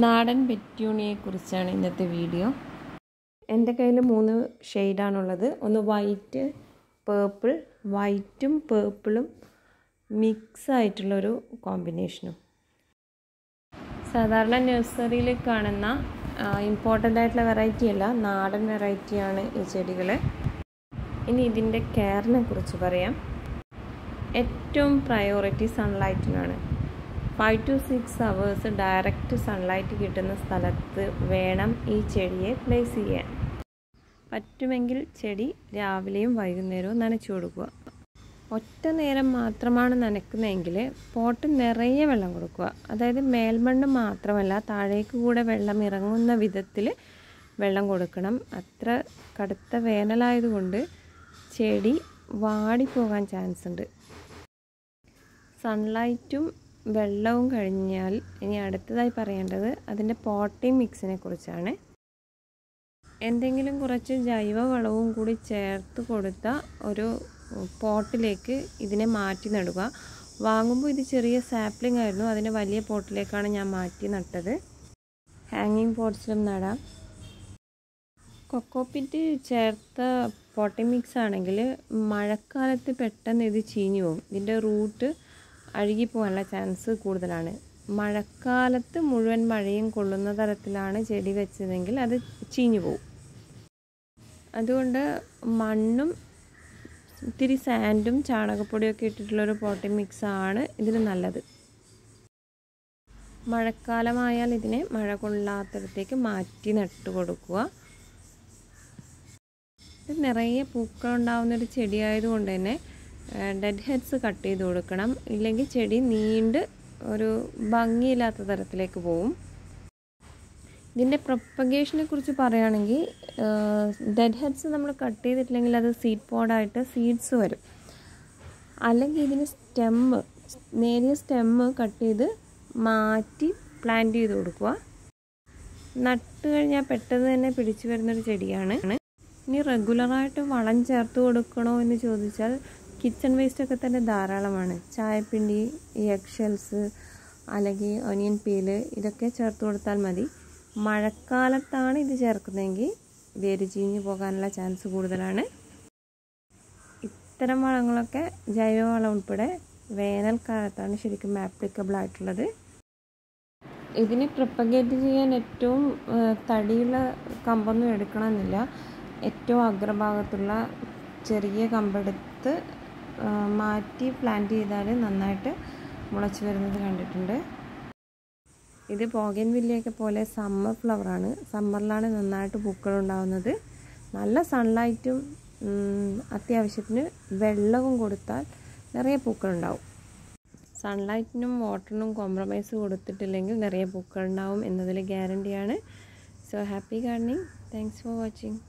നാടൻ പെറ്റൂണിയെക്കുറിച്ചാണ് ഇന്നത്തെ വീഡിയോ. എൻ്റെ കയ്യിൽ 3 ഷെയ്ഡാണുള്ളത്. ഒന്ന് വൈറ്റ്, പേർപ്പിൾ, വൈറ്റും പേർപ്പിളും മിക്സ് ആയിട്ടുള്ളൊരു കോമ്പിനേഷനും. സാധാരണ നഴ്സറിയിൽ കാണുന്ന ഇമ്പോർട്ടൻ്റ് ആയിട്ടുള്ള വെറൈറ്റി അല്ല, നാടൻ വെറൈറ്റിയാണ് ഈ ചെടികൾ. ഇനി ഇതിൻ്റെ കെയറിനെ കുറിച്ച് പറയാം. ഏറ്റവും പ്രയോറിറ്റി സൺലൈറ്റിനാണ്. 5 to 6 hours ഡയറക്റ്റ് സൺലൈറ്റ് കിട്ടുന്ന സ്ഥലത്ത് വേണം ഈ ചെടിയെ പ്ലേസ് ചെയ്യാൻ. പറ്റുമെങ്കിൽ ചെടി രാവിലെയും വൈകുന്നേരവും നനച്ചു കൊടുക്കുക. ഒറ്റ നേരം മാത്രമാണ് നനയ്ക്കുന്നതെങ്കിൽ പോട്ട് നിറയെ വെള്ളം കൊടുക്കുക. അതായത് മേൽമണ്ണ് മാത്രമല്ല, താഴേക്ക് കൂടെ വെള്ളം ഇറങ്ങുന്ന വിധത്തിൽ വെള്ളം കൊടുക്കണം. അത്ര കടുത്ത വേനലായതുകൊണ്ട് ചെടി വാടിപ്പോകാൻ ചാൻസ് ഉണ്ട്. സൺലൈറ്റും വെള്ളവും കഴിഞ്ഞാൽ ഇനി അടുത്തതായി പറയേണ്ടത് അതിൻ്റെ പോട്ടിംഗ് മിക്സിനെ കുറിച്ചാണ്. എന്തെങ്കിലും കുറച്ച് ജൈവവളവും കൂടി ചേർത്ത് കൊടുത്ത ഒരു പോട്ടിലേക്ക് ഇതിനെ മാറ്റി നടുക. വാങ്ങുമ്പോൾ ഇത് ചെറിയ സാപ്ലിംഗ് ആയിരുന്നു, അതിൻ്റെ വലിയ പോട്ടിലേക്കാണ് ഞാൻ മാറ്റി നട്ടത്. ഹാങ്ങിങ് പോട്ട്സിലും നടാം. കൊക്കോപിറ്റ് ചേർത്ത പോട്ടിംഗ് മിക്സ് ആണെങ്കിൽ മഴക്കാലത്ത് പെട്ടെന്ന് ഇത് ചീഞ്ഞു പോകും. ഇതിൻ്റെ റൂട്ട് അഴുകിപ്പോകാനുള്ള ചാൻസ് കൂടുതലാണ്. മഴക്കാലത്ത് മുഴുവൻ മഴയും കൊള്ളുന്ന തരത്തിലാണ് ചെടി വെച്ചതെങ്കിൽ അത് ചീഞ്ഞു പോകും. അതുകൊണ്ട് മണ്ണും ഇത്തിരി സാൻഡും ചാണകപ്പൊടിയൊക്കെ ഇട്ടിട്ടുള്ളൊരു പോട്ടിംഗ് മിക്സാണ് ഇതിന് നല്ലത്. മഴക്കാലമായാൽ ഇതിനെ മഴ കൊള്ളാത്തിടത്തേക്ക് മാറ്റി നട്ടു കൊടുക്കുക. ഇത് നിറയെ പൂക്കളുണ്ടാവുന്നൊരു ചെടിയായതുകൊണ്ട് തന്നെ ഡെഡ് ഹെഡ്സ് കട്ട് ചെയ്ത് കൊടുക്കണം. ഇല്ലെങ്കിൽ ചെടി നീണ്ട് ഒരു ഭംഗിയില്ലാത്ത തരത്തിലേക്ക് പോവും. ഇതിൻ്റെ പ്രൊപ്പഗേഷനെ കുറിച്ച് പറയുകയാണെങ്കിൽ ഡെഡ് ഹെഡ്സ് നമ്മൾ കട്ട് ചെയ്തിട്ടില്ലെങ്കിൽ അത് സീഡ് പോഡായിട്ട് സീഡ്സ് വരും. അല്ലെങ്കിൽ ഇതിന് നേരിയ സ്റ്റെമ്മ് കട്ട് ചെയ്ത് മാറ്റി പ്ലാന്റ് ചെയ്ത് കൊടുക്കുക. നട്ട് കഴിഞ്ഞാൽ പെട്ടെന്ന് തന്നെ പിടിച്ചു വരുന്നൊരു ചെടിയാണ്. ഇനി റെഗുലറായിട്ട് വളം ചേർത്ത് കൊടുക്കണോ എന്ന് ചോദിച്ചാൽ കിച്ചൺ വേസ്റ്റൊക്കെ തന്നെ ധാരാളമാണ്. ചായപ്പിണ്ടി, എഗ് ഷെൽസ് അല്ലെങ്കിൽ ഒനിയൻ പീല് ഇതൊക്കെ ചേർത്ത് കൊടുത്താൽ മതി. മഴക്കാലത്താണ് ഇത് ചേർക്കുന്നതെങ്കിൽ വേര് ചീഞ്ഞു പോകാനുള്ള ചാൻസ് കൂടുതലാണ്. ഇത്തരം വളങ്ങളൊക്കെ ജൈവവളം ഉൾപ്പെടെ വേനൽക്കാലത്താണ് ശരിക്കും ആപ്ലിക്കബിൾ ആയിട്ടുള്ളത്. ഇതിന് പ്രൊപ്പഗേറ്റ് ചെയ്യാൻ ഏറ്റവും തടിയുള്ള കമ്പൊന്നും എടുക്കണമെന്നില്ല. ഏറ്റവും അഗ്രഭാഗത്തുള്ള ചെറിയ കമ്പെടുത്ത് മാറ്റി പ്ലാന്റ് ചെയ്താൽ നന്നായിട്ട് മുളച്ച് വരുന്നത് കണ്ടിട്ടുണ്ട്. ഇത് ബോഗൻവില്ലയൊക്കെ പോലെ സമ്മർ ഫ്ലവറാണ്. സമ്മറിലാണ് നന്നായിട്ട് പൂക്കളുണ്ടാകുന്നത്. നല്ല സൺലൈറ്റും അത്യാവശ്യത്തിന് വെള്ളവും കൊടുത്താൽ നിറയെ പൂക്കളുണ്ടാവും. സൺലൈറ്റിനും വാട്ടറിനും കോംപ്രമൈസ് കൊടുത്തിട്ടില്ലെങ്കിൽ നിറയെ പൂക്കളുണ്ടാവും എന്നതിൽ ഗ്യാരണ്ടിയാണ്. So happy gardening. Thanks for watching.